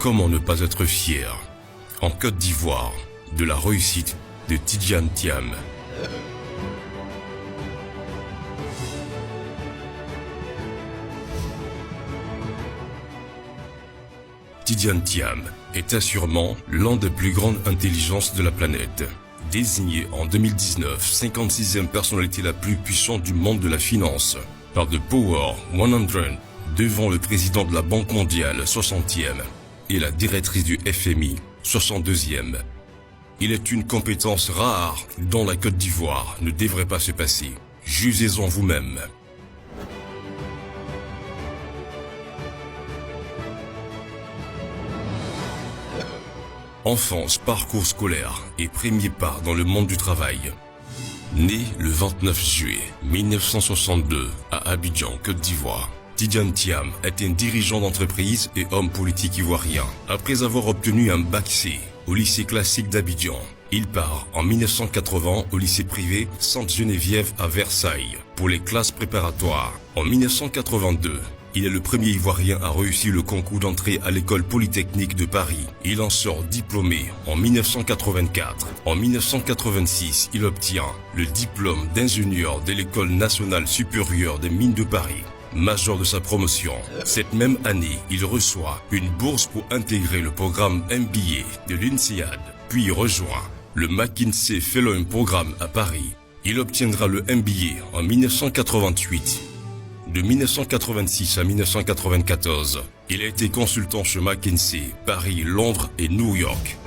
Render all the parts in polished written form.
comment ne pas être fier, en Côte d'Ivoire, de la réussite de Tidjane Thiam. Tidjane Thiam est assurément l'un des plus grandes intelligences de la planète. Désigné en 2019 56e personnalité la plus puissante du monde de la finance par The Power 100, devant le président de la Banque mondiale 60e et la directrice du FMI 62e. Il est une compétence rare dont la Côte d'Ivoire ne devrait pas se passer. Jugez-en vous-même. Enfance, parcours scolaire et premier pas dans le monde du travail. Né le 29 juillet 1962 à Abidjan, Côte d'Ivoire, Tidjane Thiam est un dirigeant d'entreprise et homme politique ivoirien. Après avoir obtenu un bac C au lycée classique d'Abidjan, il part en 1980 au lycée privé Sainte-Geneviève à Versailles pour les classes préparatoires. En 1982, il est le premier Ivoirien à réussir le concours d'entrée à l'école polytechnique de Paris. Il en sort diplômé en 1984. En 1986, il obtient le diplôme d'ingénieur de l'école nationale supérieure des mines de Paris, major de sa promotion. Cette même année, il reçoit une bourse pour intégrer le programme MBA de l'INSEAD, puis rejoint le McKinsey Fellow Programme à Paris. Il obtiendra le MBA en 1988. De 1986 à 1994, il a été consultant chez McKinsey, Paris, Londres et New York.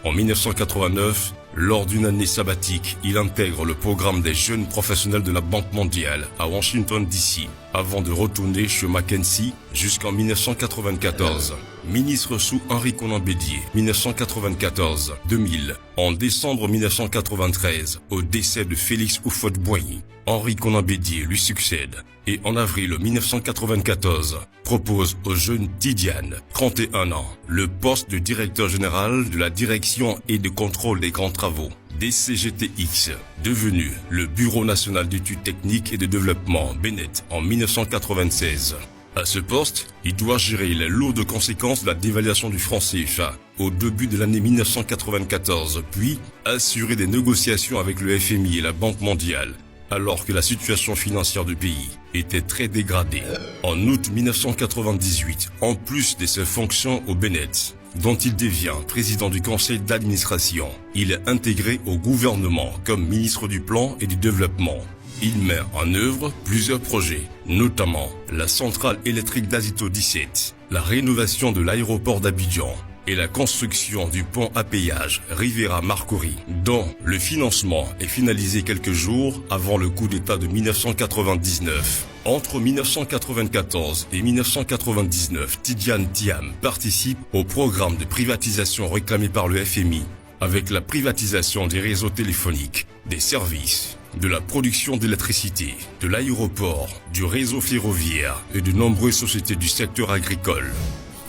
En 1989, lors d'une année sabbatique, il intègre le programme des jeunes professionnels de la Banque mondiale à Washington DC, avant de retourner chez McKinsey jusqu'en 1994. Ministre sous Henri Konan Bédié, 1994-2000. En décembre 1993, au décès de Félix Houphouët-Boigny, Henri Konan Bédié lui succède et en avril 1994, propose au jeune Tidjane, 31 ans, le poste de directeur général de la direction et de contrôle des grands travaux, DCGTX, devenu le Bureau national d'études techniques et de développement, BNET, en 1996. À ce poste, il doit gérer les lourdes conséquences de la dévaluation du franc CFA au début de l'année 1994, puis assurer des négociations avec le FMI et la Banque mondiale, alors que la situation financière du pays était très dégradée. En août 1998, en plus de ses fonctions au BNET, dont il devient président du conseil d'administration, il est intégré au gouvernement comme ministre du Plan et du Développement. Il met en œuvre plusieurs projets, notamment la centrale électrique d'Azito 17, la rénovation de l'aéroport d'Abidjan et la construction du pont à péage Rivera-Marcory, dont le financement est finalisé quelques jours avant le coup d'État de 1999. Entre 1994 et 1999, Tidjane Thiam participe au programme de privatisation réclamé par le FMI, avec la privatisation des réseaux téléphoniques, des services, de la production d'électricité, de l'aéroport, du réseau ferroviaire et de nombreuses sociétés du secteur agricole.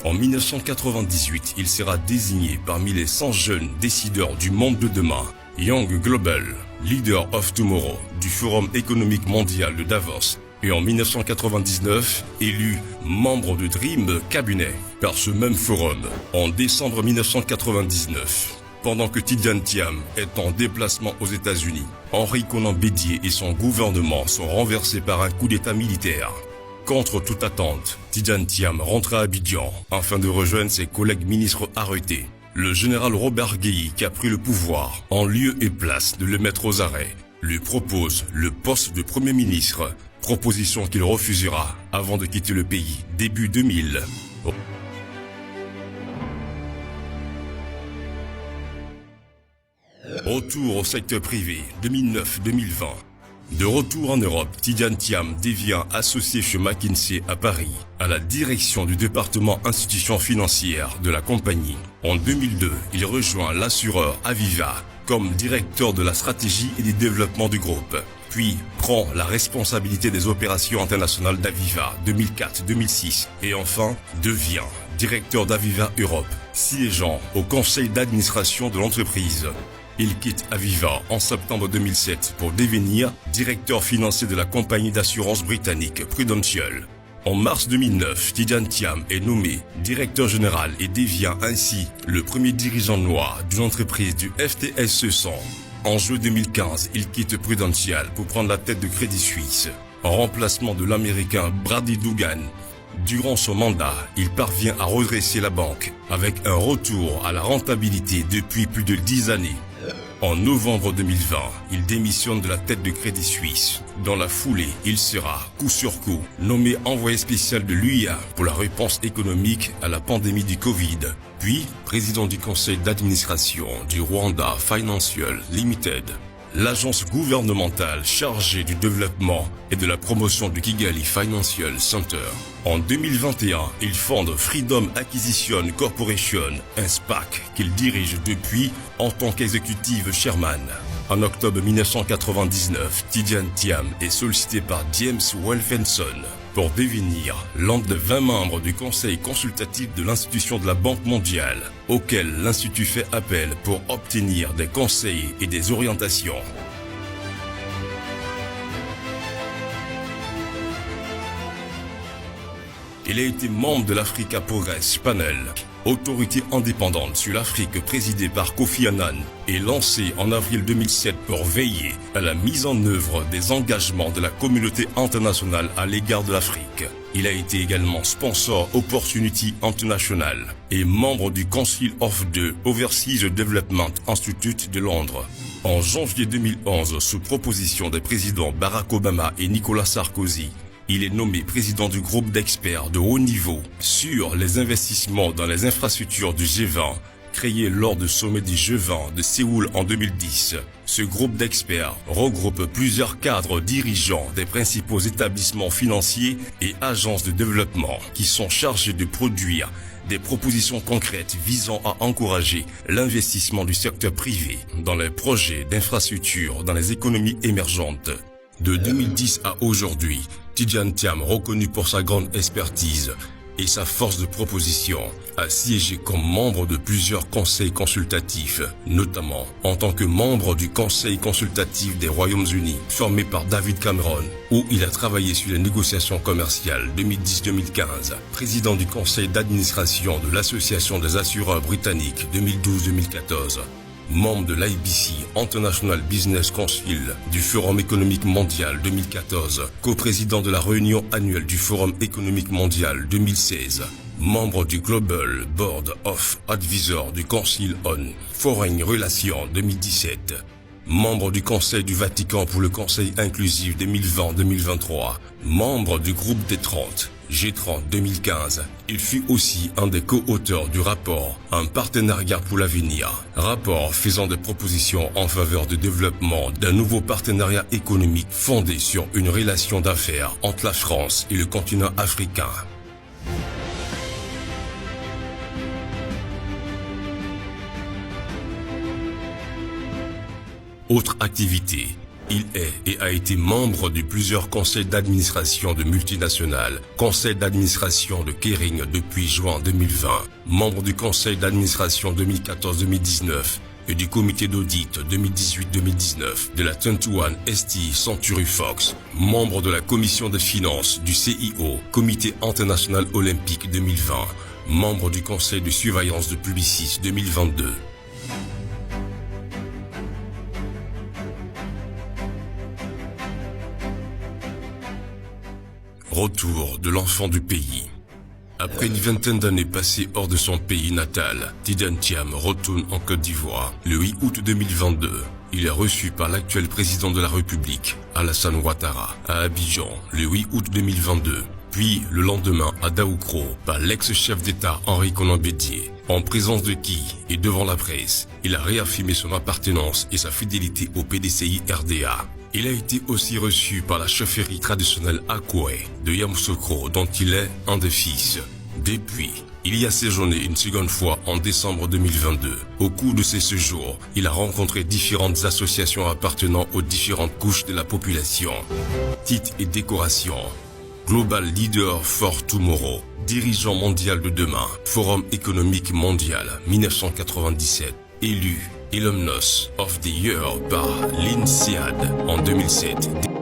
En 1998, il sera désigné parmi les 100 jeunes décideurs du monde de demain, Young Global, Leader of Tomorrow du Forum économique mondial de Davos. Et en 1999, élu membre de Dream Cabinet par ce même forum. En décembre 1999, pendant que Tidjane Thiam est en déplacement aux États-Unis, Henri Konan Bédié et son gouvernement sont renversés par un coup d'État militaire. Contre toute attente, Tidjane Thiam rentre à Abidjan afin de rejoindre ses collègues ministres arrêtés. Le général Robert Guéhi, qui a pris le pouvoir, en lieu et place de le mettre aux arrêts, lui propose le poste de Premier ministre, proposition qu'il refusera avant de quitter le pays début 2000. Retour au secteur privé 2009-2020. De retour en Europe, Tidjane Thiam devient associé chez McKinsey à Paris, à la direction du département institutions financières de la compagnie. En 2002, il rejoint l'assureur Aviva comme directeur de la stratégie et du développement du groupe, puis prend la responsabilité des opérations internationales d'Aviva 2004-2006 et enfin devient directeur d'Aviva Europe, siégeant au conseil d'administration de l'entreprise. Il quitte Aviva en septembre 2007 pour devenir directeur financier de la compagnie d'assurance britannique Prudential. En mars 2009, Tidjane Thiam est nommé directeur général et devient ainsi le premier dirigeant noir d'une entreprise du FTSE 100. En juin 2015, il quitte Prudential pour prendre la tête de Crédit Suisse, en remplacement de l'Américain Brady Dougan. Durant son mandat, il parvient à redresser la banque avec un retour à la rentabilité depuis plus de 10 années. En novembre 2020, il démissionne de la tête de Crédit Suisse. Dans la foulée, il sera, coup sur coup, nommé envoyé spécial de l'UIA pour la réponse économique à la pandémie du Covid, puis président du conseil d'administration du Rwanda Financial Limited, l'agence gouvernementale chargée du développement et de la promotion du Kigali Financial Center. En 2021, il fonde Freedom Acquisition Corporation, un SPAC qu'il dirige depuis en tant qu'exécutive chairman. En octobre 1999, Tidjane Thiam est sollicité par James Wolfenson pour devenir l'un des 20 membres du conseil consultatif de l'institution de la Banque mondiale, auquel l'institut fait appel pour obtenir des conseils et des orientations. Il a été membre de l'Africa Progress Panel, autorité indépendante sur l'Afrique présidée par Kofi Annan, et lancée en avril 2007 pour veiller à la mise en œuvre des engagements de la communauté internationale à l'égard de l'Afrique. Il a été également sponsor Opportunity International et membre du Council of the Overseas Development Institute de Londres. En janvier 2011, sous proposition des présidents Barack Obama et Nicolas Sarkozy, il est nommé président du groupe d'experts de haut niveau sur les investissements dans les infrastructures du G20, créé lors du sommet du G20 de Séoul en 2010. Ce groupe d'experts regroupe plusieurs cadres dirigeants des principaux établissements financiers et agences de développement qui sont chargés de produire des propositions concrètes visant à encourager l'investissement du secteur privé dans les projets d'infrastructures dans les économies émergentes. De 2010 à aujourd'hui, Tidjane Thiam, reconnu pour sa grande expertise et sa force de proposition, a siégé comme membre de plusieurs conseils consultatifs, notamment en tant que membre du Conseil consultatif des Royaumes-Unis, formé par David Cameron, où il a travaillé sur les négociations commerciales 2010-2015, président du Conseil d'administration de l'Association des assureurs britanniques 2012-2014, membre de l'IBC International Business Council du Forum économique mondial 2014, coprésident de la réunion annuelle du Forum économique mondial 2016, membre du Global Board of Advisors du Council on Foreign Relations 2017, membre du Conseil du Vatican pour le Conseil inclusif 2020-2023, membre du groupe des 30, G30 2015. Il fut aussi un des co-auteurs du rapport Un partenariat pour l'avenir, rapport faisant des propositions en faveur du développement d'un nouveau partenariat économique fondé sur une relation d'affaires entre la France et le continent africain. Autre activité. Il est et a été membre de plusieurs conseils d'administration de multinationales, conseil d'administration de Kering depuis juin 2020, membre du conseil d'administration 2014-2019 et du comité d'audit 2018-2019 de la 21 ST Century Fox, membre de la commission des finances du CIO, comité international olympique 2020, membre du conseil de surveillance de Publicis 2022. Retour de l'enfant du pays. Après une vingtaine d'années passées hors de son pays natal, Tidjane Thiam retourne en Côte d'Ivoire. Le 8 août 2022, il est reçu par l'actuel président de la République, Alassane Ouattara, à Abidjan, le 8 août 2022. Puis, le lendemain, à Daoukro, par l'ex-chef d'État Henri Konan Bédié, en présence de qui, et devant la presse, il a réaffirmé son appartenance et sa fidélité au PDCI RDA. Il a été aussi reçu par la chefferie traditionnelle Akoué de Yamoussoukro, dont il est un des fils. Depuis, il y a séjourné une seconde fois en décembre 2022. Au cours de ces séjours, il a rencontré différentes associations appartenant aux différentes couches de la population. Titres et décorations. Global Leader for Tomorrow, dirigeant mondial de demain, Forum économique mondial 1997, élu Alumnus of the Year par l'INSEAD en 2007.